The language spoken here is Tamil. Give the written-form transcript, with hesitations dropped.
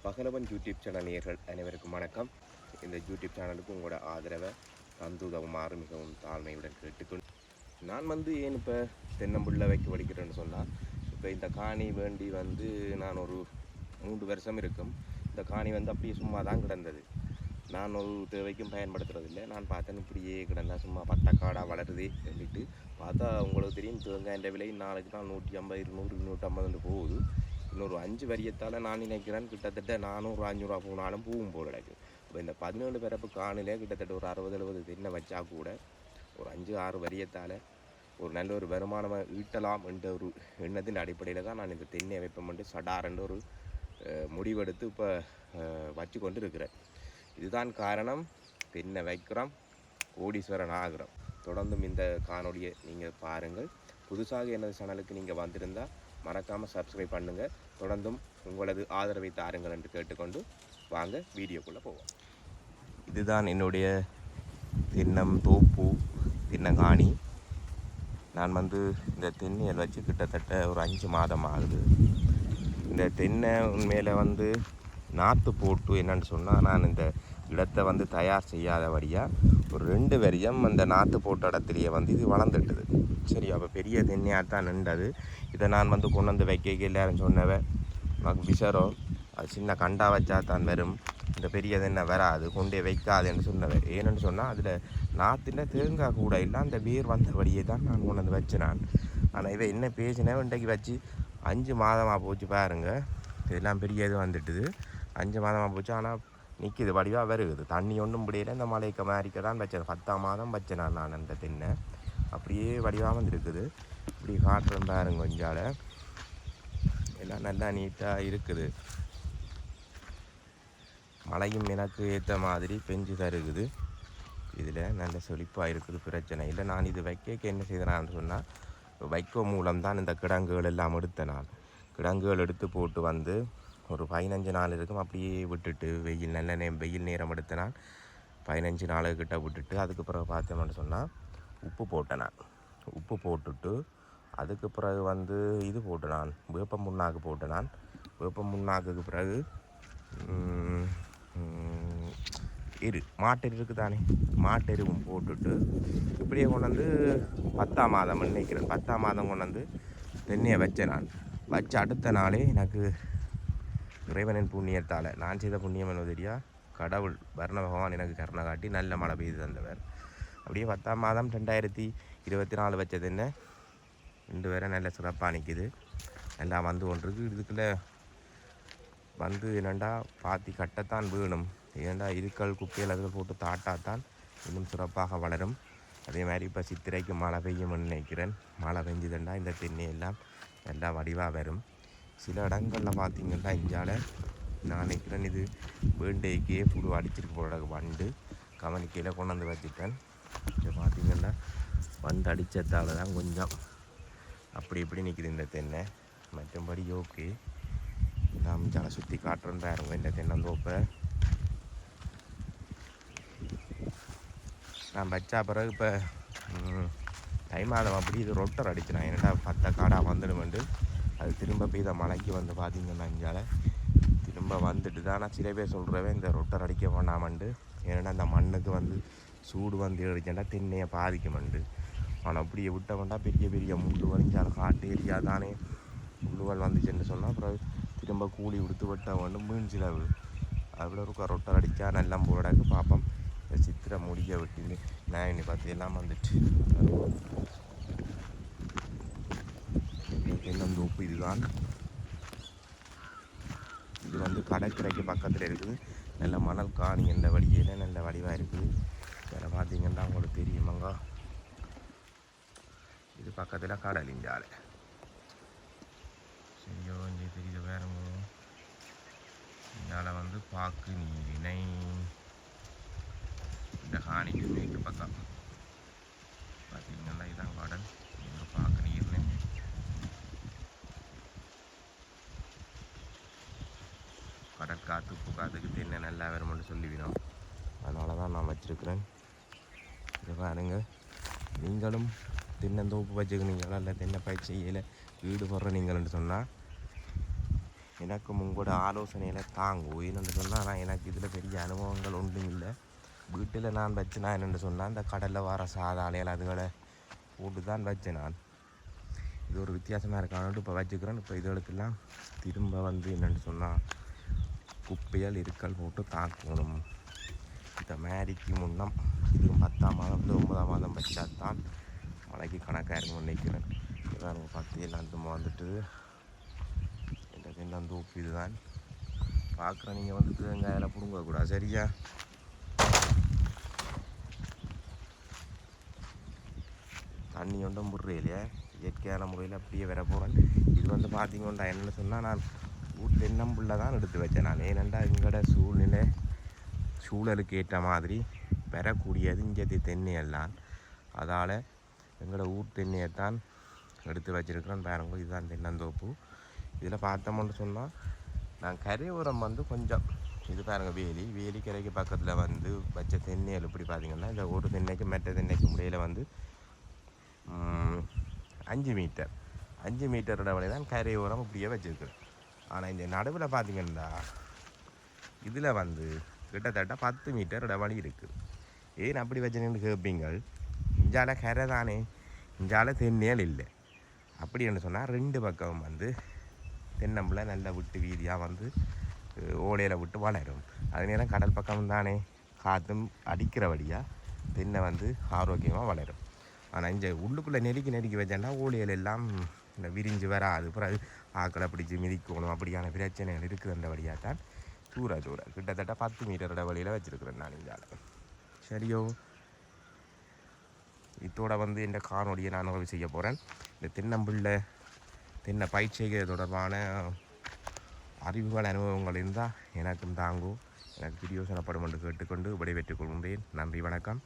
பகலவன் யூடியூப் சேனல் நேயர்கள் அனைவருக்கும் வணக்கம். இந்த யூடியூப் சேனலுக்கு உங்களோட ஆதரவை தந்து உதவுமாறு மிகவும் தாழ்மையுடன் கேட்டுக்கொண்டு நான் ஏன் இப்போ தென்னம்புள்ள வைக்க வடிக்கிறேன்னு சொன்னால், இப்போ இந்த காணி வேண்டி நான் ஒரு 3 வருஷம் இருக்கும். இந்த காணி அப்படியே சும்மா தான் கிடந்தது. நான் ஒரு தேவைக்கும் பயன்படுத்துறதில்லை. நான் பார்த்தேன் இப்படியே கிடந்தா சும்மா பத்தக்காடாக வளருதே சொல்லிட்டு பார்த்தா உங்களுக்கு தெரியும், தேங்காய் விலை நாளைக்கு தான் 150, 200, 250 போகுது. இன்னொரு 5 வரியத்தால் நான் நினைக்கிறேன் கிட்டத்தட்ட 400-500 போனாலும் பூவும் போல் கிடக்கு. இப்போ இந்த 17 பிறப்பு காணிலே கிட்டத்தட்ட ஒரு 60-70 தென்னை வச்சா கூட ஒரு 5-6 வரியத்தால் ஒரு நல்ல ஒரு வருமானம் ஈட்டலாம் என்ற ஒரு எண்ணத்தின் அடிப்படையில் தான் நான் இந்த தென்னை வைப்பமென்று சடாரென்று ஒரு முடிவெடுத்து இப்போ வச்சு கொண்டு இருக்கிறேன். இதுதான் காரணம். தென்னை வைக்கிறோம், கோடீஸ்வரன் ஆகிறோம். தொடர்ந்தும் இந்த காணொலியை நீங்கள் பாருங்கள். புதுசாக எனது சேனலுக்கு நீங்கள் வந்திருந்தால் மறக்காமல் சப்ஸ்கிரைப் பண்ணுங்கள். தொடர்ந்தும் உங்களது ஆதரவை தாருங்கள் என்று கேட்டுக்கொண்டு வாங்க வீடியோக்குள்ளே போவோம். இதுதான் என்னுடைய தென்னம் தோப்பு, தென்னங்காணி. நான் இந்த தென்னையை வச்சு கிட்டத்தட்ட ஒரு 5 மாதம் ஆகுது. இந்த தென்னை உண்மையில் நாற்று போட்டு என்னென்னு சொன்னால், நான் இந்த இடத்தை தயார் செய்யாதபடியாக ஒரு 2 வரியம் அந்த நாற்று போட்ட இடத்துலையே இது வளர்ந்துட்டுது. சரி, அப்போ பெரிய தென்னையாக தான் நின்றது. இதை நான் கொண்டு வைக்க எல்லாரும் சொன்னவன் நமக்கு விசரம், அது சின்ன கண்டா வச்சா தான் வரும், இந்த பெரிய தென்னை வராது, கொண்டே வைக்காதுன்னு சொன்னவன். ஏன்னு சொன்னால் அதில் நாற்றுல தேங்காய் கூட இல்லை, அந்த வேர் வந்தபடியே தான் நான் கொண்டு வச்சேன். ஆனால் இவன் என்ன பேசினேன், இன்றைக்கு வச்சு 5 மாதமாக போச்சு பாருங்க. இதெல்லாம் பெரிய இது வந்துட்டுது. 5 மாதமாக போச்சு. ஆனால் நிற்கிது, வடிவாக வருகுது. தண்ணி ஒன்றும் முடியல. இந்த மலைக்க மாறிக்க தான் வச்சேன். 10ஆம் மாதம் வச்சேன் நான் அந்த தென்னை. அப்படியே வடிவாக இருக்குது. இப்படி காட்டுறேன் பாருங்க. கொஞ்சால எல்லாம் நல்லா நீட்டாக இருக்குது. மழையும் எனக்கு ஏற்ற மாதிரி பெஞ்சு தருகுது. இதில் நல்ல செழிப்பாக இருக்குது, பிரச்சனை இல்லை. நான் இது வைக்க என்ன செய்தேன்னு சொன்னால், வைக்கோ மூலம்தான் இந்த கிடங்குகள் எல்லாம் எடுத்தேன். நான் கிடங்குகள் எடுத்து போட்டு ஒரு 15 நாள் இருக்கும். அப்படியே விட்டுட்டு வெயில் நல்ல வெயில் நேரம் எடுத்த நான் 15 நாளுக்கிட்ட விட்டுட்டு அதுக்கு பிறகு பார்த்தோம்னு சொன்னால் உப்பு போட்டேன். நான் உப்பு போட்டுட்டு அதுக்கு பிறகு இது போட்டு நான் வேப்ப முன்னாக்கு போட்டேன். நான் வேப்ப முன்னாக்குக்கு பிறகு மாட்டெரு இருக்குது தானே, மாட்டெருவும் போட்டுட்டு இப்படியே கொண்டு 10ஆம் மாதம் நினைக்கிறேன். 10ஆம் மாதம் கொண்டு தென்னையை வச்சேன். நான் வச்ச அடுத்த நாளே எனக்கு இறைவனின் புண்ணியத்தால், நான் செய்த புண்ணியம் என்ன தெரியா, கடவுள் வர்ண பகவான் எனக்கு கருணை காட்டி நல்ல மழை பெய்து தந்தவர். அப்படியே 10ஆம் மாதம் 2024 வச்சது என்ன 2 பேரை நல்ல சிறப்பாக நிற்கிது. எல்லாம் கொண்டிருக்கு. இதுக்குள்ளே என்னெண்டா பாத்தி கட்டத்தான் வேணும். ஏண்டா இருக்கல் குப்பையில் அதுகள் போட்டு தாட்டாத்தான் இன்னும் சிறப்பாக வளரும். அதே மாதிரி இப்போ சித்திரைக்கு மழை பெய்யும்னு நினைக்கிறேன். மழை பெஞ்சுதுண்டா இந்த தென்னை எல்லாம் நல்லா வடிவாக வரும். சில இடங்களில் பார்த்திங்கன்னா இஞ்சால நான் நினைக்கிறேன் இது வேண்டைக்கே புழு அடிச்சிருக்கு போட வண்டு கவனிக்கையில் கொண்டு வச்சுட்டேன். இதை பார்த்திங்கன்னா வண்டு அடித்ததால் தான் கொஞ்சம் அப்படி இப்படி நிற்கிது இந்த தென்னை. மற்றபடி ஓகே. நான் ஜால சுற்றி காட்டுறேன் பாருங்க இந்த தென்னந்தோப்பை. நான் வச்சா பிறகு இப்போ தை மாதம் அப்படி இது ரொட்டர் அடிச்சினான். என்னடா 10 காடாக வந்துடுமெண்டு அது திரும்ப பெய்த மழைக்கு பார்த்திங்கன்னா இஞ்சால திரும்ப வந்துட்டு தான். நான் சில பேர் சொல்கிறவன் இந்த ரொட்டர் அடிக்க வேண்டாமண்டு, ஏன்னா அந்த மண்ணுக்கு சூடு அடிச்சேன்டா தென்னையை பாதிக்குமெண்டு. ஆனால் அப்படியே விட்ட வேண்டாம், பெரிய பெரிய முள்ளு வலிஞ்சால காட்டு ஏரியா தானே, முள்ளுகள் வந்துச்சுன்னு சொன்னால் அப்புறம் திரும்ப கூலி கொடுத்து வெட்ட வேண்டும், மீன் சிலவு. அவ்வளோ இருக்க ரொட்டர் அடித்தா நல்லா போடாக்கு பார்ப்போம். இந்த சித்திரை முடிய விட்டு நான் இன்னி பார்த்து எல்லாம் வந்துட்டு தென்னந்தோப்பு. இதுதான் இது கடற்கரைக்கு பக்கத்தில் இருக்குது. நல்ல மணல் காணி எந்த வழியில் நல்ல வடிவாக இருக்குது. வேறு பார்த்தீங்கன்னா உங்களுக்கு தெரியுமாங்க, இது பக்கத்தில் கடல் இஞ்சால. சரியோ இங்கே தெரியுது வேறுங்க. இதால் பாக்கு நீரினை இந்த காணிக்கு மேற்கு பக்கம் பார்த்தீங்கன்னா இதான் கடல். இங்கே பாக்கு நீர்னு கடற்காற்று உப்பு காற்றுக்கு தென்னை நல்லா வரும்னு சொல்லிவிடும். அதனால தான் நான் வச்சுருக்கிறேன். இதை பாருங்க, நீங்களும் தென்னந்தோப்பு வச்சுக்கிறீங்களா இல்லை தென்னை பயிற்சியில் ஈடுபடுற நீங்கள்னு சொன்னால் எனக்கும் உங்களோட ஆலோசனையில் தாங்கும். என்னென்னு சொன்னால் நான் எனக்கு இதில் பெரிய அனுபவங்கள் ஒன்றும் இல்லை. வீட்டில் நான் வச்சு நான் என்னென்னு சொன்னால் இந்த கடலில் வர சாதாலையில் அதுகளை போட்டு தான் வச்சேன். நான் இது ஒரு வித்தியாசமாக இருக்கான்னு இப்போ வச்சுக்கிறேன். இப்போ இதுகளுக்கெல்லாம் திரும்ப வந்து என்னென்னு சொன்னால் குப்பையால் இருக்கல் போட்டு தாக்கணும். இந்த மேரிக்கு முன்னம் இதுவும் 10ஆம் மாதம் 9ஆம் மாதம் வச்சாதான் மழைக்கு கணக்காக இருக்கும்னு நினைக்கிறேன். இதான் 10 எல்லாம் வந்துட்டு இந்த தென்னந்தோப்பு இதுதான் பார்க்குறேன். நீங்கள் வந்துட்டு வெங்காயம் பிடுங்கக்கூடாது, சரியா? தண்ணி ஒன்றும் முறையிலையே இயற்கையான முறையில் அப்படியே வர போகிறேன். இது வந்து பார்த்தீங்கன்னா என்னென்னு சொன்னால் நான் தென்னம்புள்ள தான் எடுத்து வச்சேன். நான் ஏனெண்டா எங்களோட சூழலுக்கு ஏற்ற மாதிரி பெறக்கூடியது இங்கே தென்னையெல்லாம். அதால் எங்களோட ஊர் தென்னையைத்தான் எடுத்து வச்சுருக்கிறேன். பாருங்க, இதுதான் தென்னந்தோப்பு. இதில் பார்த்தோம்னு சொன்னால் நான் கரையோரம் வந்து கொஞ்சம் இது பாருங்கள், வேலி கரைக்கு பக்கத்தில் வந்து வச்ச தென்னைகள் இப்படி பார்த்திங்கன்னா இந்த ஒரு தென்னைக்கு மற்ற தென்னைக்கு முறையில் வந்து 5 மீட்டர் இடைவெளி தான் கரையோரம் இப்படியே வச்சுருக்குறேன். ஆனால் இந்த நடுவில் பார்த்திங்கன்னா இதில் வந்து கிட்டத்தட்ட 10 மீட்டர் இடைவெளி இருக்குது. ஏன் அப்படி வச்சுன்னு கேட்பீங்கள்? இஞ்சால கரை தானே, இஞ்சால தென்னையல் இல்லை. அப்படின்னு சொன்னால் 2 பக்கம் வந்து தென்னம்பிள்ளை நல்ல விட்டு வீதியாக வந்து ஓலையில் விட்டு வளரும். அது நேரம் கடல் பக்கம் தானே காற்றும் அடிக்கிறபடியாக தென்னை வந்து ஆரோக்கியமாக வளரும். ஆனால் இங்கே உள்ளுக்குள்ளே நெருக்கி வச்சேன்னா ஓலையில் எல்லாம் இந்த விரிஞ்சு வராது. அப்புறம் ஆக்களை பிடிச்சி மிதிக்கணும், அப்படியான பிரச்சனைகள் இருக்குதுன்றபடியாக தான் தூர கிட்டத்தட்ட 10 மீட்டர் இடைவெளியில் வச்சுருக்குறேன் நான் இங்கால. சரியோ, இதோட வந்து இந்த காணொலியை நான் உதவி செய்ய போகிறேன். இந்த தென்னை பயிர் செய்கிறது தொடர்பான அறிவுகள் அனுபவங்கள் இருந்தால் எனக்கும் தாங்கும், எனக்கு பிரியோசனப்படும் என்று கேட்டுக்கொண்டு விடைபெற்றுக் கொள்கின்றேன். நன்றி, வணக்கம்.